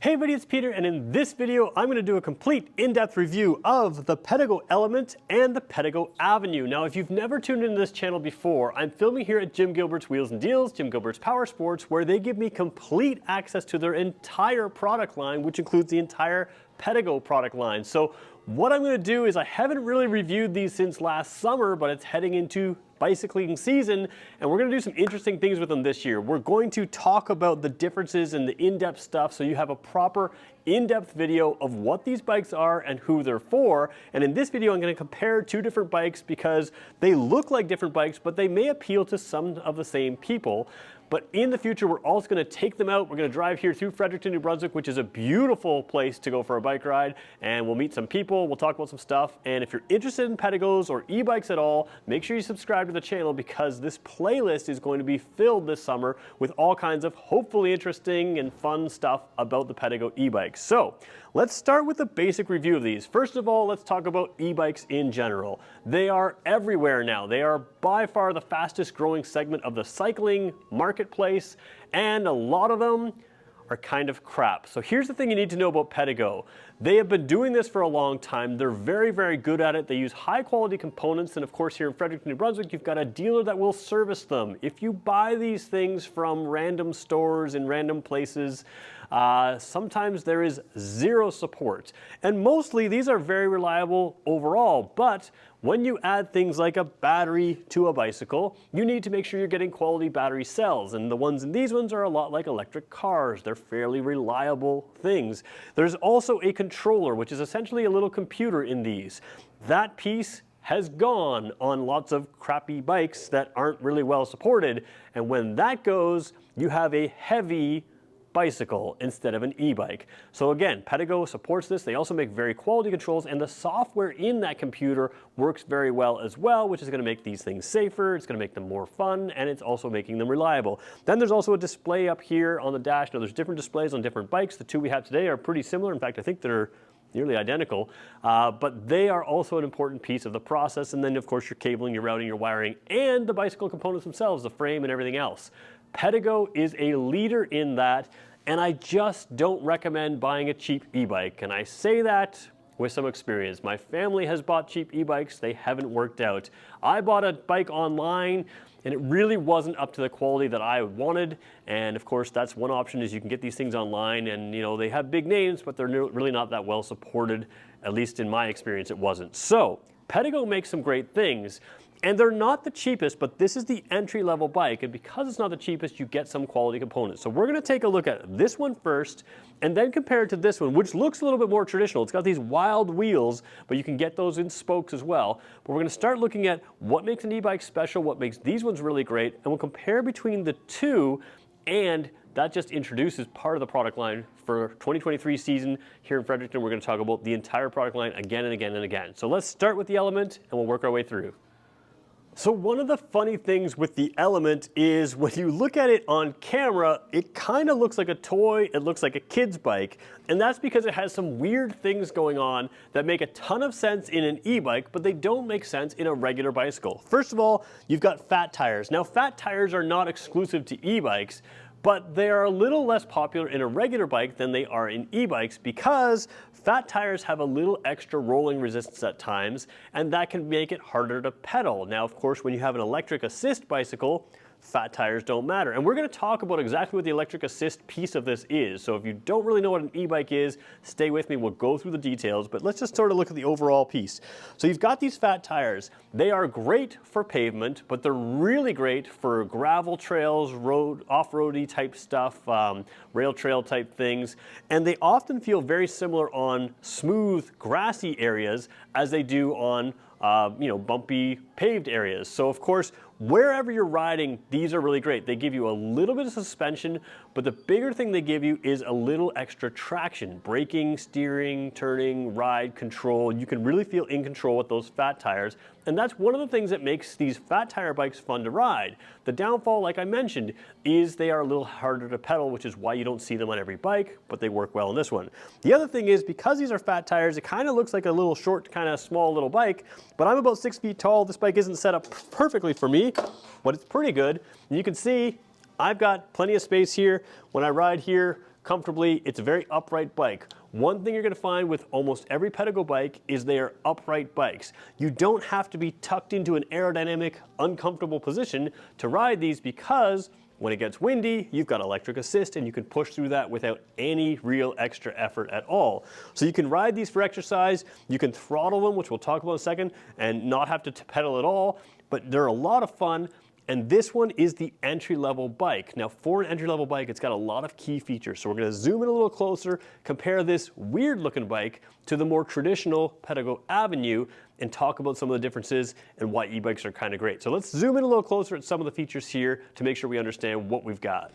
Hey everybody, it's Peter, and in this video I'm going to do a complete in-depth review of the Pedego Element and the Pedego Avenue. Now if you've never tuned into this channel before, I'm filming here at Jim Gilbert's Wheels and Deals, Jim Gilbert's Power Sports, where they give me complete access to their entire product line, which includes the entire Pedego product line. So what I'm going to do is I haven't really reviewed these since last summer, but it's heading into bicycling season, and we're going to do some interesting things with them this year. We're going to talk about the differences and the in-depth stuff so you have a proper in-depth video of what these bikes are and who they're for. And in this video I'm going to compare two different bikes because they look like different bikes, but they may appeal to some of the same people. But in the future, we're also going to take them out. We're going to drive here through Fredericton, New Brunswick, which is a beautiful place to go for a bike ride. And we'll meet some people, we'll talk about some stuff. And if you're interested in Pedegos or e-bikes at all, make sure you subscribe to the channel because this playlist is going to be filled this summer with all kinds of hopefully interesting and fun stuff about the Pedego e-bikes. So let's start with the basic review of these. First of all, let's talk about e-bikes in general. They are everywhere now. They are by far the fastest growing segment of the cycling marketplace, and a lot of them are kind of crap. So here's the thing you need to know about Pedego. They have been doing this for a long time. They're very, very good at it. They use high quality components, and of course here in Fredericton, New Brunswick, you've got a dealer that will service them. If you buy these things from random stores in random places, sometimes there is zero support. And mostly these are very reliable overall, but when you add things like a battery to a bicycle, you need to make sure you're getting quality battery cells. And the ones in these ones are a lot like electric cars. They're fairly reliable things. There's also a controller, which is essentially a little computer in these. That piece has gone on lots of crappy bikes that aren't really well supported. And when that goes, you have a heavy bicycle instead of an e-bike. So again, Pedego supports this. They also make very quality controls, and the software in that computer works very well as well, which is going to make these things safer, it's going to make them more fun, and it's also making them reliable. Then there's also a display up here on the dash. Now there's different displays on different bikes. The two we have today are pretty similar. In fact, I think they're nearly identical, but they are also an important piece of the process. And then of course your cabling, your routing, your wiring, and the bicycle components themselves, the frame and everything else. Pedego is a leader in that, and I just don't recommend buying a cheap e-bike. And I say that with some experience. My family has bought cheap e-bikes. They haven't worked out. I bought a bike online, and it really wasn't up to the quality that I wanted. And of course, that's one option, is you can get these things online, and you know, they have big names, but they're really not that well supported. At least in my experience, it wasn't. So Pedego makes some great things. And they're not the cheapest, but this is the entry-level bike, and because it's not the cheapest, you get some quality components. So we're going to take a look at this one first, and then compare it to this one, which looks a little bit more traditional. It's got these wild wheels, but you can get those in spokes as well. But we're going to start looking at what makes an e-bike special, what makes these ones really great, and we'll compare between the two, and that just introduces part of the product line for 2023 season here in Fredericton. We're going to talk about the entire product line again and again and again. So let's start with the Element, and we'll work our way through. So one of the funny things with the Element is when you look at it on camera, it kind of looks like a toy, it looks like a kid's bike, and that's because it has some weird things going on that make a ton of sense in an e-bike, but they don't make sense in a regular bicycle. First of all, you've got fat tires. Now fat tires are not exclusive to e-bikes, but they are a little less popular in a regular bike than they are in e-bikes because fat tires have a little extra rolling resistance at times, and that can make it harder to pedal. Now, of course, when you have an electric assist bicycle, fat tires don't matter. And we're going to talk about exactly what the electric assist piece of this is. So if you don't really know what an e-bike is, stay with me. We'll go through the details, but let's just sort of look at the overall piece. So you've got these fat tires. They are great for pavement, but they're really great for gravel trails, road, off-roady type stuff, rail trail type things. And they often feel very similar on smooth, grassy areas as they do on bumpy paved areas. So of course, wherever you're riding, these are really great. They give you a little bit of suspension, but the bigger thing they give you is a little extra traction. Braking, steering, turning, ride, control. You can really feel in control with those fat tires. And that's one of the things that makes these fat tire bikes fun to ride. The downfall, like I mentioned, is they are a little harder to pedal, which is why you don't see them on every bike, but they work well in this one. The other thing is, because these are fat tires, it kind of looks like a little short, kind of small little bike, but I'm about 6 feet tall. This bike isn't set up perfectly for me, but it's pretty good. And you can see I've got plenty of space here. When I ride here, comfortably. It's a very upright bike. One thing you're going to find with almost every Pedego bike is they are upright bikes. You don't have to be tucked into an aerodynamic, uncomfortable position to ride these, because when it gets windy, you've got electric assist and you can push through that without any real extra effort at all. So you can ride these for exercise, you can throttle them, which we'll talk about in a second, and not have to pedal at all, but they're a lot of fun. And this one is the entry-level bike. Now, for an entry-level bike, it's got a lot of key features. So we're gonna zoom in a little closer, compare this weird-looking bike to the more traditional Pedego Avenue, and talk about some of the differences and why e-bikes are kind of great. So let's zoom in a little closer at some of the features here to make sure we understand what we've got.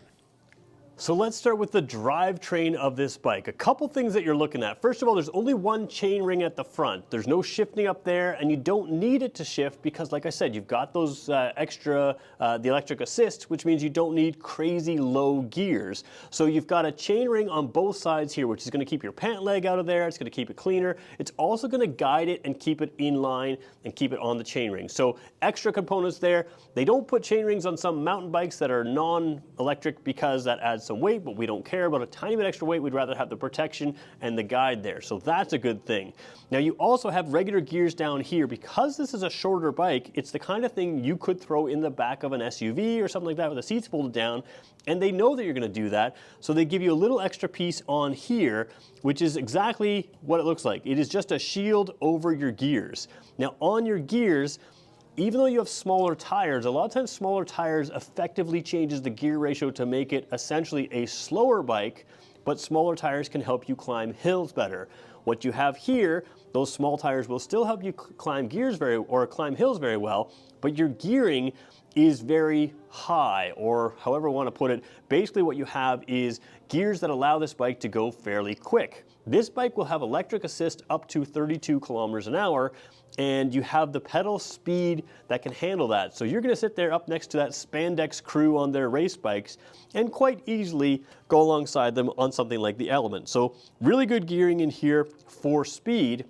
So let's start with the drivetrain of this bike. A couple things that you're looking at. First of all, there's only one chain ring at the front. There's no shifting up there, and you don't need it to shift because, like I said, you've got those the electric assist, which means you don't need crazy low gears. So you've got a chain ring on both sides here, which is going to keep your pant leg out of there. It's going to keep it cleaner. It's also going to guide it and keep it in line and keep it on the chain ring. So extra components there. They don't put chain rings on some mountain bikes that are non-electric because that adds some weight, but we don't care about a tiny bit extra weight. We'd rather have the protection and the guide there. So that's a good thing. Now you also have regular gears down here. Because this is a shorter bike, it's the kind of thing you could throw in the back of an SUV or something like that with the seats folded down, and they know that you're going to do that. So they give you a little extra piece on here, which is exactly what it looks like. It is just a shield over your gears. Now on your gears, even though you have smaller tires, a lot of times smaller tires effectively changes the gear ratio to make it essentially a slower bike, but smaller tires can help you climb hills better. What you have here, those small tires will still help you climb hills very well, but your gearing is very high, or however you want to put it. Basically what you have is gears that allow this bike to go fairly quick. This bike will have electric assist up to 32 kilometers an hour, and you have the pedal speed that can handle that. So you're gonna sit there up next to that spandex crew on their race bikes and quite easily go alongside them on something like the Element. So really good gearing in here for speed,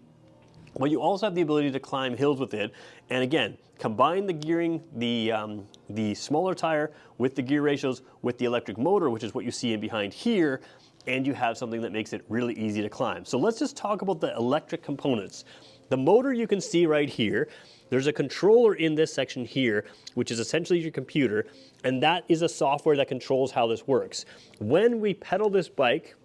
but you also have the ability to climb hills with it. And again, combine the gearing, the smaller tire with the gear ratios with the electric motor, which is what you see in behind here, and you have something that makes it really easy to climb. So let's just talk about the electric components. The motor you can see right here. There's a controller in this section here, which is essentially your computer, and that is a software that controls how this works. When we pedal this bike,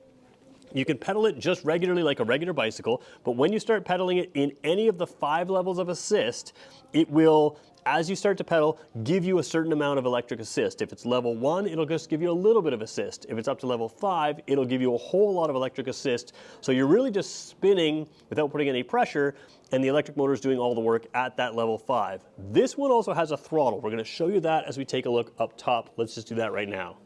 you can pedal it just regularly like a regular bicycle, but when you start pedaling it in any of the 5 levels of assist, it will, as you start to pedal, give you a certain amount of electric assist. If it's level 1, it'll just give you a little bit of assist. If it's up to level 5, it'll give you a whole lot of electric assist. So you're really just spinning without putting any pressure, and the electric motor is doing all the work at that level 5. This one also has a throttle. We're going to show you that as we take a look up top. Let's just do that right now.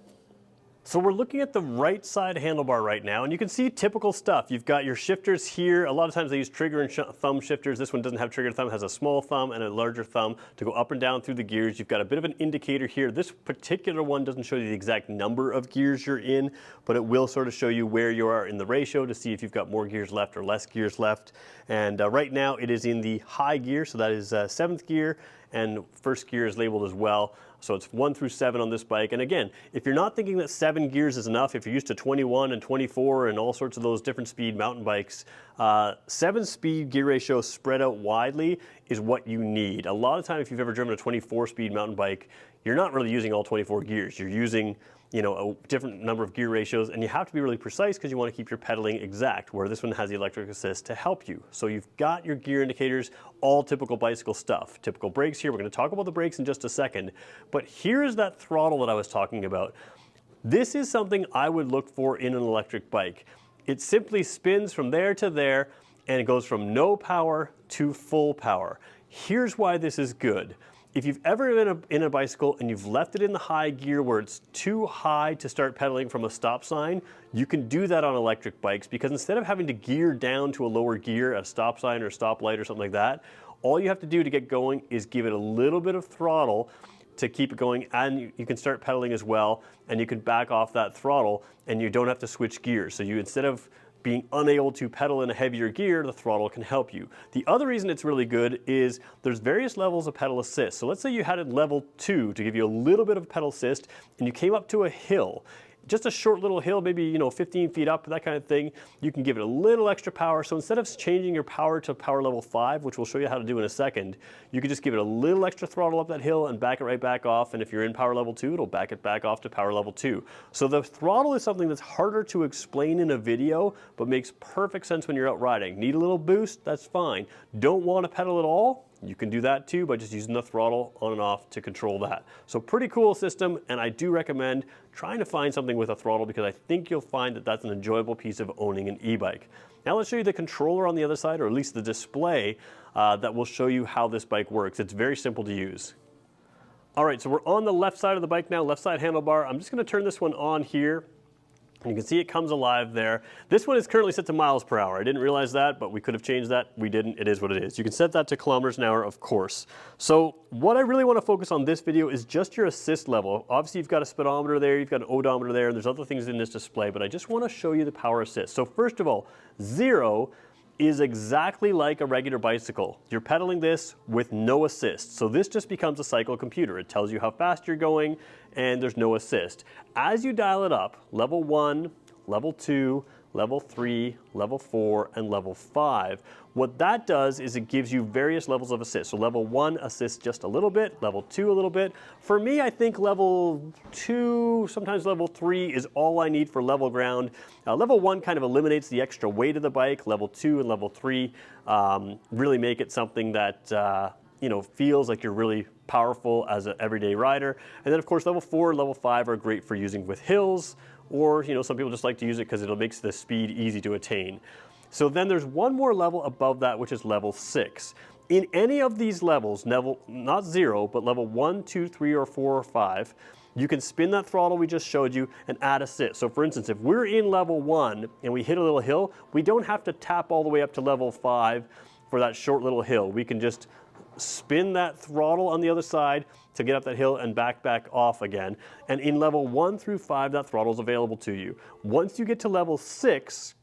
So we're looking at the right side handlebar right now, and you can see typical stuff. You've got your shifters here. A lot of times they use trigger and thumb shifters. This one doesn't have trigger and thumb, it has a small thumb and a larger thumb to go up and down through the gears. You've got a bit of an indicator here. This particular one doesn't show you the exact number of gears you're in, but it will sort of show you where you are in the ratio to see if you've got more gears left or less gears left. And right now it is in the high gear, so that is 7th gear, and first gear is labeled as well. So it's 1 through 7 on this bike. And again, if you're not thinking that 7 gears is enough, if you're used to 21 and 24 and all sorts of those different speed mountain bikes, 7 speed gear ratio spread out widely is what you need. A lot of time, if you've ever driven a 24 speed mountain bike, you're not really using all 24 gears. You're using, you know, a different number of gear ratios, and you have to be really precise because you want to keep your pedaling exact, where this one has the electric assist to help you. So you've got your gear indicators, all typical bicycle stuff. Typical brakes here. We're going to talk about the brakes in just a second, but here's that throttle that I was talking about. This is something I would look for in an electric bike. It simply spins from there to there, and it goes from no power to full power. Here's why this is good. If you've ever been in a bicycle and you've left it in the high gear where it's too high to start pedaling from a stop sign, you can do that on electric bikes, because instead of having to gear down to a lower gear at a stop sign or a stoplight or something like that, all you have to do to get going is give it a little bit of throttle to keep it going, and you can start pedaling as well, and you can back off that throttle and you don't have to switch gears. So you, instead of being unable to pedal in a heavier gear, the throttle can help you. The other reason it's really good is there's various levels of pedal assist. So let's say you had it level 2 to give you a little bit of pedal assist, and you came up to a hill. just a short little hill, maybe 15 feet up, that kind of thing, you can give it a little extra power. So instead of changing your power to power level 5, which we'll show you how to do in a second, you can just give it a little extra throttle up that hill and back it right back off. And if you're in power level 2, it'll back it back off to power level 2. So the throttle is something that's harder to explain in a video, but makes perfect sense when you're out riding. Need a little boost? That's fine. Don't want to pedal at all? You can do that too by just using the throttle on and off to control that. So pretty cool system, and I do recommend trying to find something with a throttle because I think you'll find that that's an enjoyable piece of owning an e-bike. Now let's show you the controller on the other side, or at least the display that will show you how this bike works. It's very simple to use. All right, so we're on the left side of the bike now, left side handlebar. I'm just going to turn this one on here. You can see it comes alive there. This one is currently set to miles per hour. I didn't realize that, but we could have changed that. We didn't. It is what it is. You can set that to kilometers an hour, of course. So what I really want to focus on this video is just your assist level. Obviously, you've got a speedometer there, you've got an odometer there, and there's other things in this display, but I just want to show you the power assist. So first of all, 0 is exactly like a regular bicycle. You're pedaling this with no assist. So this just becomes a cycle computer. It tells you how fast you're going and there's no assist. As you dial it up, level 1, level 2, level 3, level 4, and level 5. What that does is it gives you various levels of assist. So level 1 assists just a little bit, level 2 a little bit. For me, I think level 2, sometimes level 3 is all I need for level ground. Level 1 kind of eliminates the extra weight of the bike. Level 2 and level 3 really make it something that feels like you're really powerful as an everyday rider. And then of course level 4 and level 5 are great for using with hills, or some people just like to use it because it makes the speed easy to attain. So then there's one more level above that, which is level 6. In any of these levels, not 0, but level 1, 2, 3, or 4, or 5, you can spin that throttle we just showed you and add assist. So for instance, if we're in level 1 and we hit a little hill, we don't have to tap all the way up to level 5 for that short little hill. We can just spin that throttle on the other side to get up that hill and back off again. And in level 1 through 5, that throttle is available to you. Once you get to level 6,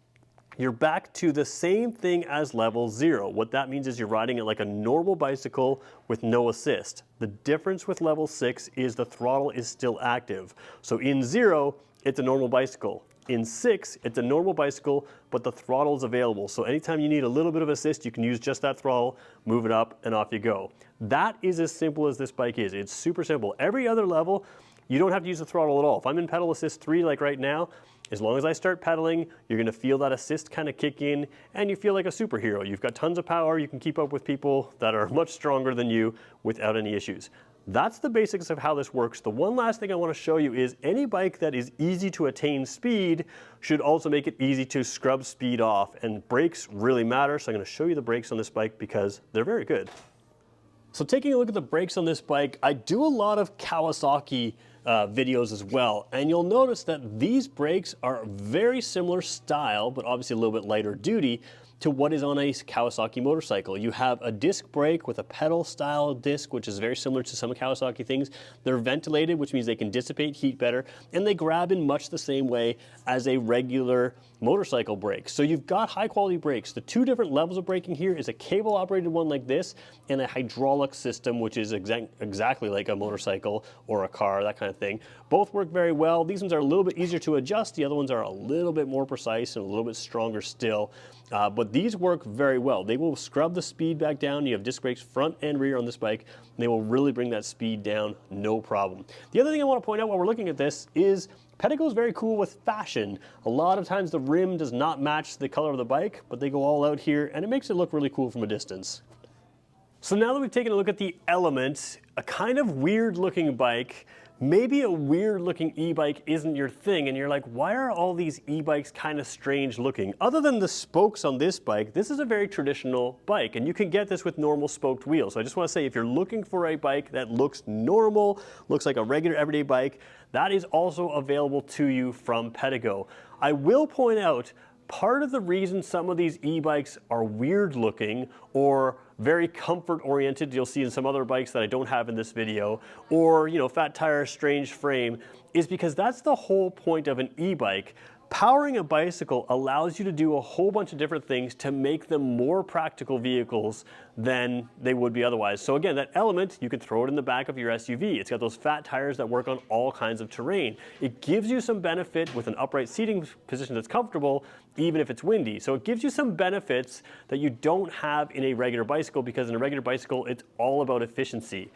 you're back to the same thing as level 0. What that means is you're riding it like a normal bicycle with no assist. The difference with level 6 is the throttle is still active. So in 0, it's a normal bicycle. In 6, it's a normal bicycle, but the throttle is available. So anytime you need a little bit of assist, you can use just that throttle, move it up, and off you go. That is as simple as this bike is. It's super simple. Every other level, you don't have to use the throttle at all. If I'm in pedal assist 3 like right now, as long as I start pedaling, you're gonna feel that assist kind of kick in and you feel like a superhero. You've got tons of power, you can keep up with people that are much stronger than you without any issues. That's the basics of how this works. The one last thing I want to show you is any bike that is easy to attain speed should also make it easy to scrub speed off, and brakes really matter. So I'm going to show you the brakes on this bike because they're very good. So taking a look at the brakes on this bike, I do a lot of Kawasaki videos as well, and you'll notice that these brakes are very similar style, but obviously a little bit lighter duty to what is on a Kawasaki motorcycle. You have a disc brake with a pedal style disc, which is very similar to some Kawasaki things. They're ventilated, which means they can dissipate heat better, and they grab in much the same way as a regular motorcycle brake. So you've got high quality brakes. The two different levels of braking here is a cable operated one like this and a hydraulic system, which is exactly like a motorcycle or a car, that kind of thing. Both work very well. These ones are a little bit easier to adjust. The other ones are a little bit more precise and a little bit stronger still. But these work very well. They will scrub the speed back down. You have disc brakes front and rear on this bike. And they will really bring that speed down, no problem. The other thing I want to point out while we're looking at this is Pedego is very cool with fashion. A lot of times the rim does not match the color of the bike, but they go all out here and it makes it look really cool from a distance. So now that we've taken a look at the Element, a kind of weird looking bike, maybe a weird looking e-bike isn't your thing and you're like, why are all these e-bikes kind of strange looking? Other than the spokes on this bike, this is a very traditional bike and you can get this with normal spoked wheels. So I just want to say, if you're looking for a bike that looks normal, looks like a regular everyday bike, that is also available to you from Pedego. I will point out, part of the reason some of these e-bikes are weird looking or very comfort oriented, you'll see in some other bikes that I don't have in this video, or fat tire, strange frame, is because that's the whole point of an e-bike. Powering a bicycle allows you to do a whole bunch of different things to make them more practical vehicles than they would be otherwise. So again, that Element, you can throw it in the back of your SUV. It's got those fat tires that work on all kinds of terrain. It gives you some benefit with an upright seating position that's comfortable, even if it's windy. So it gives you some benefits that you don't have in a regular bicycle, because in a regular bicycle, it's all about efficiency.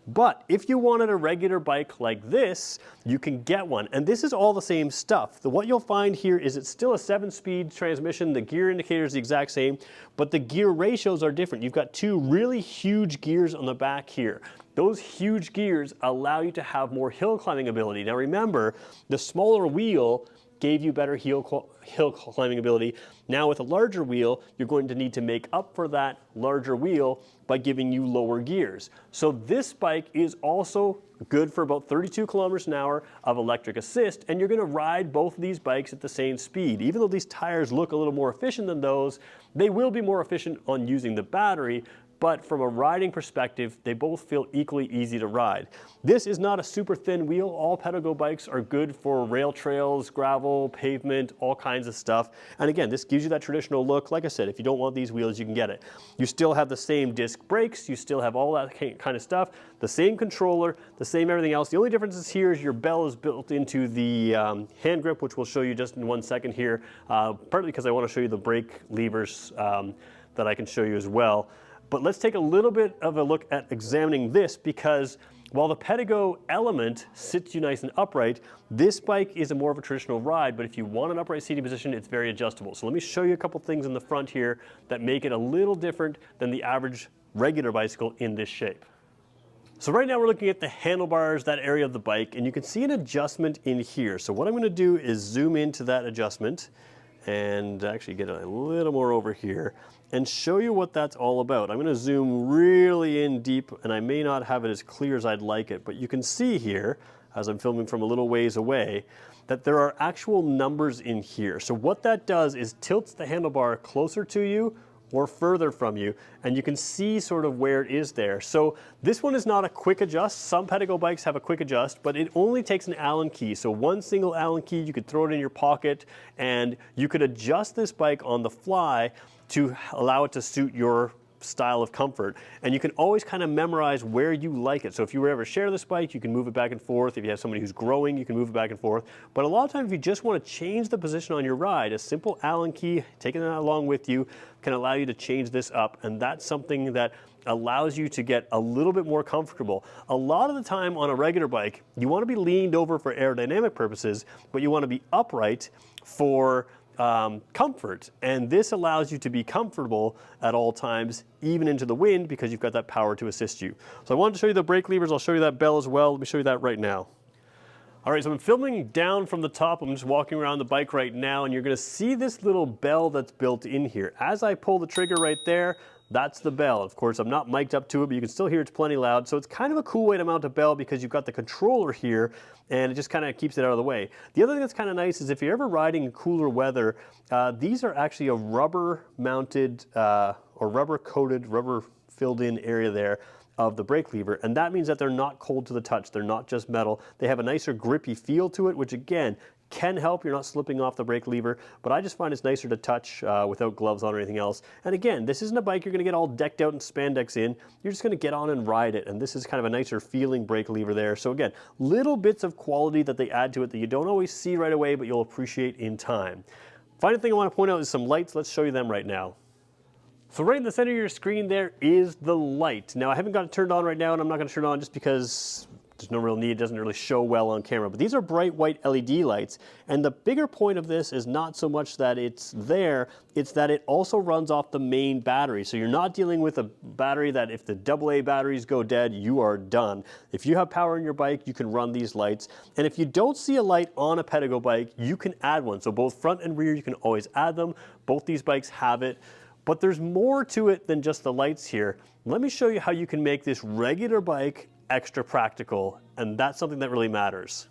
But if you wanted a regular bike like this, you can get one. And this is all the same stuff. What you'll find here is it's still a 7-speed transmission. The gear indicator is the exact same, but the gear ratios are different. You've got 2 really huge gears on the back here. Those huge gears allow you to have more hill climbing ability. Now remember, the smaller wheel gave you better hill climbing ability. Now with a larger wheel, you're going to need to make up for that larger wheel by giving you lower gears. So this bike is also good for about 32 kilometers an hour of electric assist, and you're going to ride both of these bikes at the same speed. Even though these tires look a little more efficient than those, they will be more efficient on using the battery. But from a riding perspective, they both feel equally easy to ride. This is not a super thin wheel. All Pedego bikes are good for rail trails, gravel, pavement, all kinds of stuff. And again, this gives you that traditional look. Like I said, if you don't want these wheels, you can get it. You still have the same disc brakes. You still have all that kind of stuff. The same controller, the same everything else. The only difference is here is your bell is built into the hand grip, which we'll show you just in 1 second here, partly because I want to show you the brake levers that I can show you as well. But let's take a little bit of a look at examining this, because while the Pedego Element sits you nice and upright, this bike is more of a traditional ride, but if you want an upright seating position, it's very adjustable. So let me show you a couple things in the front here that make it a little different than the average regular bicycle in this shape. So right now we're looking at the handlebars, that area of the bike, and you can see an adjustment in here. So what I'm going to do is zoom into that adjustment and actually get a little more over here and show you what that's all about. I'm going to zoom really in deep, and I may not have it as clear as I'd like it, but you can see here, as I'm filming from a little ways away, that there are actual numbers in here. So what that does is tilts the handlebar closer to you or further from you, and you can see sort of where it is there. So this one is not a quick adjust. Some Pedego bikes have a quick adjust, but it only takes an Allen key. So one single Allen key, you could throw it in your pocket, and you could adjust this bike on the fly to allow it to suit your style of comfort. And you can always kind of memorize where you like it. So if you were ever share this bike, you can move it back and forth. If you have somebody who's growing, you can move it back and forth. But a lot of times, if you just want to change the position on your ride, a simple Allen key, taking that along with you, can allow you to change this up. And that's something that allows you to get a little bit more comfortable. A lot of the time on a regular bike, you want to be leaned over for aerodynamic purposes, but you want to be upright for comfort, and this allows you to be comfortable at all times, even into the wind, because you've got that power to assist you. So I wanted to show you the brake levers. I'll show you that bell as well. Let me show you that right now. All right, so I'm filming down from the top. I'm just walking around the bike right now, and you're going to see this little bell that's built in here. As I pull the trigger right there, that's the bell. Of course, I'm not mic'd up to it, but you can still hear it's plenty loud. So it's kind of a cool way to mount a bell, because you've got the controller here and it just kind of keeps it out of the way. The other thing that's kind of nice is if you're ever riding in cooler weather, these are actually a rubber mounted or rubber coated, rubber filled in area there of the brake lever, and that means that they're not cold to the touch. They're not just metal. They have a nicer grippy feel to it, which again can help. You're not slipping off the brake lever, but I just find it's nicer to touch without gloves on or anything else. And again, this isn't a bike you're going to get all decked out and spandex in. You're just going to get on and ride it, and this is kind of a nicer feeling brake lever there. So again, little bits of quality that they add to it that you don't always see right away, but you'll appreciate in time. Final thing I want to point out is some lights. Let's show you them right now. So right in the center of your screen there is the light. Now I haven't got it turned on right now, and I'm not going to turn it on just because there's no real need. It doesn't really show well on camera, but these are bright white LED lights. And the bigger point of this is not so much that it's there, it's that it also runs off the main battery. So you're not dealing with a battery that if the AA batteries go dead, you are done. If you have power in your bike, you can run these lights. And if you don't see a light on a Pedego bike, you can add one. So both front and rear, you can always add them. Both these bikes have it. But there's more to it than just the lights here. Let me show you how you can make this regular bike extra practical, and that's something that really matters.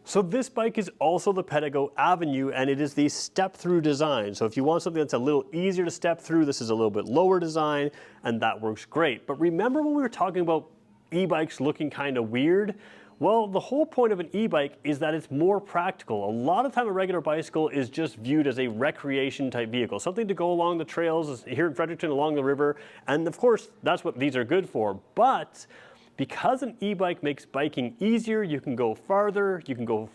So this bike is also the Pedego Avenue, and it is the step-through design. So if you want something that's a little easier to step through, this is a little bit lower design, and that works great. But remember when we were talking about e-bikes looking kind of weird? Well, the whole point of an e-bike is that it's more practical. A lot of time a regular bicycle is just viewed as a recreation type vehicle, something to go along the trails here in Fredericton along the river, and of course that's what these are good for. But because an e-bike makes biking easier, you can go farther, you can go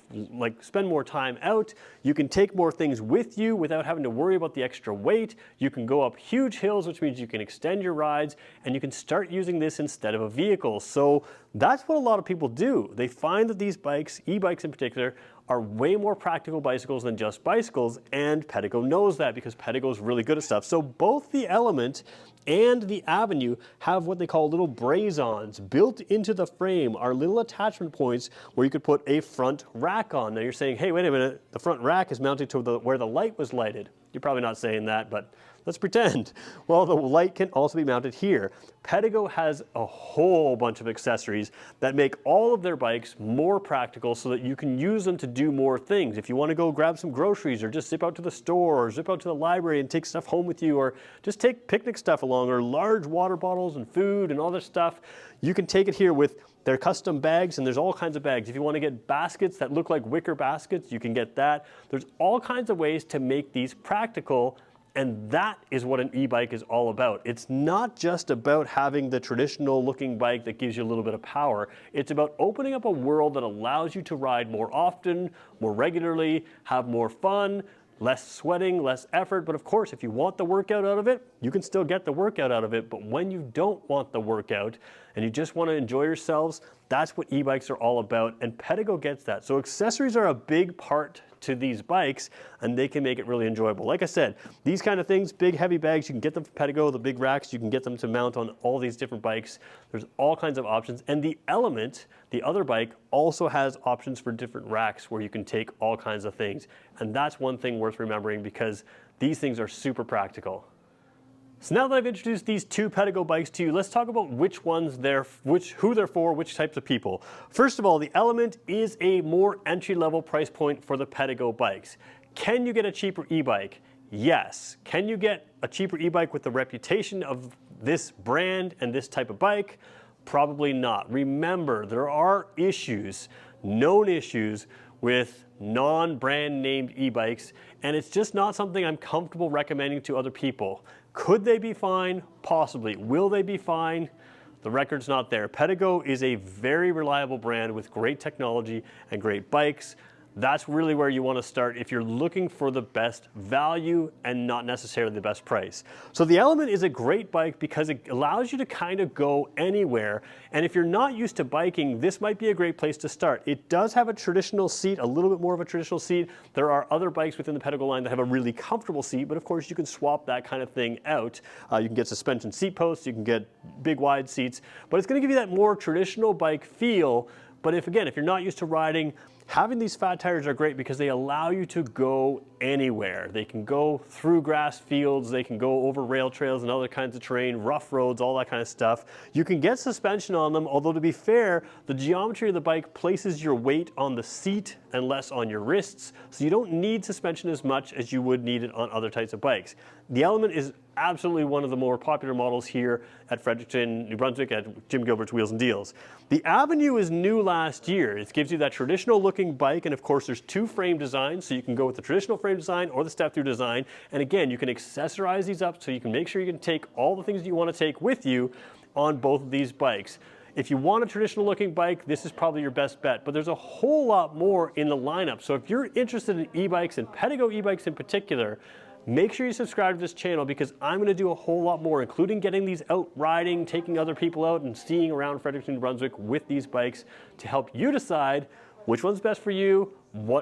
spend more time out, you can take more things with you without having to worry about the extra weight, you can go up huge hills, which means you can extend your rides, and you can start using this instead of a vehicle. So that's what a lot of people do. They find that these bikes, e-bikes in particular, are way more practical bicycles than just bicycles, and Pedego knows that because Pedego is really good at stuff. So both the Element and the Avenue have what they call little braze-ons. Built into the frame are little attachment points where you could put a front rack on. Now you're saying, hey, wait a minute, the front rack is mounted to where the light was lighted. You're probably not saying that, but let's pretend. Well, the light can also be mounted here. Pedego has a whole bunch of accessories that make all of their bikes more practical so that you can use them to do more things. If you want to go grab some groceries or just zip out to the store or zip out to the library and take stuff home with you, or just take picnic stuff along, or large water bottles and food and all this stuff, you can take it here with their custom bags, and there's all kinds of bags. If you want to get baskets that look like wicker baskets, you can get that. There's all kinds of ways to make these practical. And that is what an e-bike is all about. It's not just about having the traditional looking bike that gives you a little bit of power. It's about opening up a world that allows you to ride more often, more regularly, have more fun, less sweating, less effort. But of course, if you want the workout out of it, you can still get the workout out of it. But when you don't want the workout and you just want to enjoy yourselves, that's what e-bikes are all about. And Pedego gets that. So accessories are a big part to these bikes, and they can make it really enjoyable. Like I said, these kind of things, big heavy bags, you can get them from Pedego. The big racks, you can get them to mount on all these different bikes. There's all kinds of options. And the Element, the other bike, also has options for different racks where you can take all kinds of things. And that's one thing worth remembering because these things are super practical. So now that I've introduced these two Pedego bikes to you, let's talk about which ones who they're for, which types of people. First of all, the Element is a more entry-level price point for the Pedego bikes. Can you get a cheaper e-bike? Yes. Can you get a cheaper e-bike with the reputation of this brand and this type of bike? Probably not. Remember, there are issues, known issues, with non-brand named e-bikes, and it's just not something I'm comfortable recommending to other people. Could they be fine? Possibly. Will they be fine? The record's not there. Pedego is a very reliable brand with great technology and great bikes. That's really where you want to start if you're looking for the best value and not necessarily the best price. So the Element is a great bike because it allows you to kind of go anywhere. And if you're not used to biking, this might be a great place to start. It does have a traditional seat, a little bit more of a traditional seat. There are other bikes within the Pedego line that have a really comfortable seat, but of course you can swap that kind of thing out. You can get suspension seat posts, you can get big wide seats, but it's going to give you that more traditional bike feel. But if you're not used to riding, having these fat tires are great because they allow you to go anywhere. They can go through grass fields, they can go over rail trails and other kinds of terrain, rough roads, all that kind of stuff. You can get suspension on them, although to be fair, the geometry of the bike places your weight on the seat and less on your wrists, so you don't need suspension as much as you would need it on other types of bikes. The Element is absolutely one of the more popular models here at Fredericton, New Brunswick, at Jim Gilbert's Wheels and Deals. The Avenue is new last year. It gives you that traditional looking bike, and of course there's two frame designs, so you can go with the traditional frame design or the step-through design. And again, you can accessorize these up so you can make sure you can take all the things that you want to take with you on both of these bikes. If you want a traditional looking bike, this is probably your best bet, but there's a whole lot more in the lineup. So if you're interested in e-bikes and Pedego e-bikes in particular, make sure you subscribe to this channel because I'm going to do a whole lot more, including getting these out riding, taking other people out and seeing around Fredericton, New Brunswick with these bikes to help you decide which one's best for you,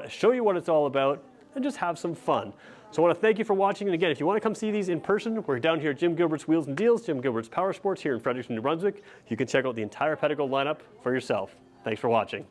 show you what it's all about, and just have some fun. So I want to thank you for watching, and again, if you want to come see these in person, we're down here at Jim Gilbert's Wheels and Deals, Jim Gilbert's Power Sports here in Fredericton, New Brunswick. You can check out the entire Pedego lineup for yourself. Thanks for watching.